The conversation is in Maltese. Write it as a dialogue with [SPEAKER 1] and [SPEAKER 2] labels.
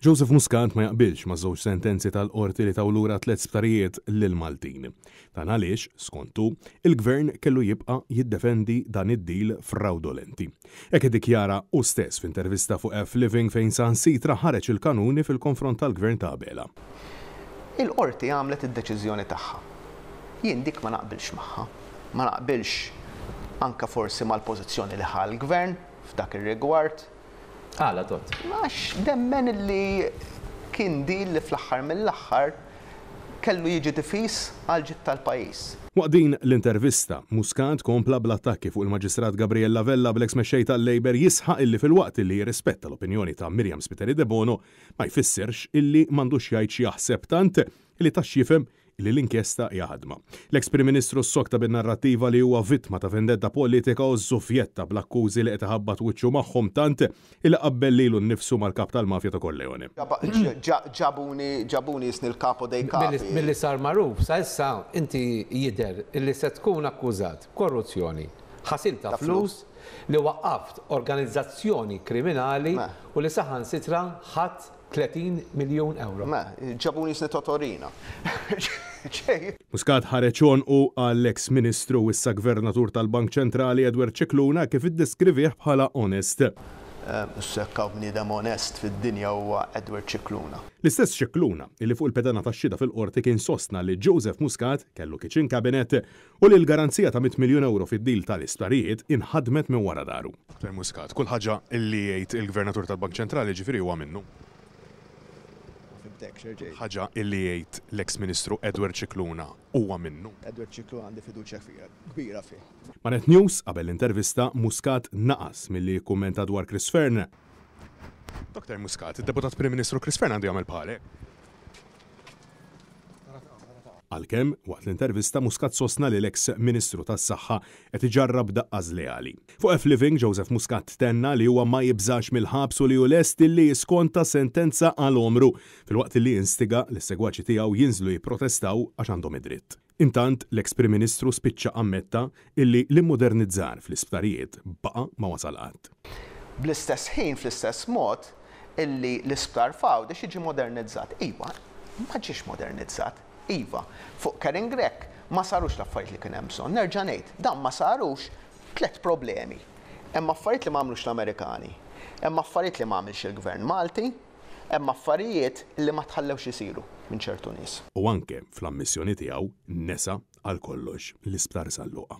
[SPEAKER 1] Joseph Muscat ma jaqbilx ma' żewġ sentenzi tal-qorti li taw lura 3 sptarijiet lil Maltin. Dan għaliex, skontu, il-gvern kellu jibqa' jiddefendi dan id-deal fraudolenti. Hekk iddikjara hu stess f'intervista fuq F-Living fejn saħansitra ħareġ il-kanuni fil-konfront tal-gvern ta' qabelha.
[SPEAKER 2] Il-qorti għamlet id-deċiżjoni tagħha. Jien dik ma naqbilx magħha. Ma naqbilx anke forsi mal-pożizzjoni li ħal il-gvern f'dak ir-rigward.
[SPEAKER 3] Għala tot.
[SPEAKER 2] Għax demmen li kien din li fl-aħħar mill-aħħar kellu jiġi tifis għal ġid tal-pajjiż.
[SPEAKER 1] Waqt din l-intervista, Muscat kompla bl-attakki fuq il-Maġistrat Gabriella Vella bl-eks mexxej tal-Labor jisħaq illi fil-waqt illi jirrispetta l-opinjoni ta' Miriam Spiteri de Bono ma jfissirx illi m'għandux jgħid xi jaħseb tant illi tax jifhem illi l-inkjesta hija ħadma. L-eks Prim Ministru ssokta bin-narrattiva li huwa vittma ta' vendetta politika u żufjetta bl-akkużi li qed iħabbat wiċċu magħhom tant illi qabbel lilu nnifsu mal-kap tal-mafja ta' Corleone.
[SPEAKER 2] Ġabuni jisni l-kapo dej kapi.
[SPEAKER 3] Milli sar magħruf, sa issa inti jidher illi se tkun akkużat korruzzjoni, ħasil ta' flus li waqqaft organizzazzjoni kriminali u li saħansitra ħadd 30 miljun euro.
[SPEAKER 2] Ma, ġabuni jisni Totorina.
[SPEAKER 1] Muscat ħareċ u għall-eks Ministru issa Gvernatur tal-Bank Ċentrali Edward Cicluna kif iddeskrivih bħala onest.
[SPEAKER 2] Sekkaw bniedem onest fid-dinja huwa Edward Cicluna.
[SPEAKER 1] L-istess Cicluna illi fuq il-pedana tax-xita fil-qorti kien sostna li Joseph Muscat kellu kitchen cabinet u li l-garanzija ta' 100 miljun euro fid-dil tal-isptarijiet inħadmet minn wara daru. Dr. Muscat, kull ħaġa illi jgħid il-Gvernatur tal-Bank Ċentrali ġifieri huwa minnu. Ħaġa illi jgħid l-eks Ministru Edward Cicluna huwa minnu.
[SPEAKER 4] Edward Cicluna għandi fiduċja kbira fih.
[SPEAKER 1] Manet News qabel l-intervista Muscat naqas milli kummenta dwar Chris Fern. Dr. Muscat, id-Deputat Prim Ministru Chris Fern għandu jagħmel bħalek. Għalkemm waqt l-intervista Muscat sostna li l-eks Ministru tas-Saħħa qed iġarrab daqqaż leali. Fuq F-Living Joseph Muscat tenna li huwa ma jibżax mill-ħabs u li hu lest li jiskonta sentenza għal omru filwaqt li instiga li s-segwaċi tiegħu jinżlu jipprotestaw għax għandhom id-dritt. Intant l-eks Prim Ministru spiċċa ammetta illi l-immodernizzar fl-isptarijiet baqa' ma wasal qatt.
[SPEAKER 2] Bl-istess ħin fl-istess mod illi l-isptar Fawdex jiġi modernizzat. Iva, ma ġiex modernizzat. Iva, fuq Karen Grek ma sarux l-affarijiet li kien hemm bżonn. Nerġa' ngħid, dan ma sarux 3 problemi. Hemm affarijiet li m'għamlux l-Amerikani, hemm affarijiet li m'għamilx il-Gvern Malti, hemm affarijiet li ma tħallewx isiru minn ċertu nies.
[SPEAKER 1] U anke fl-ammissjoni tiegħu nesa għal kollox l-isptar sal-luqa.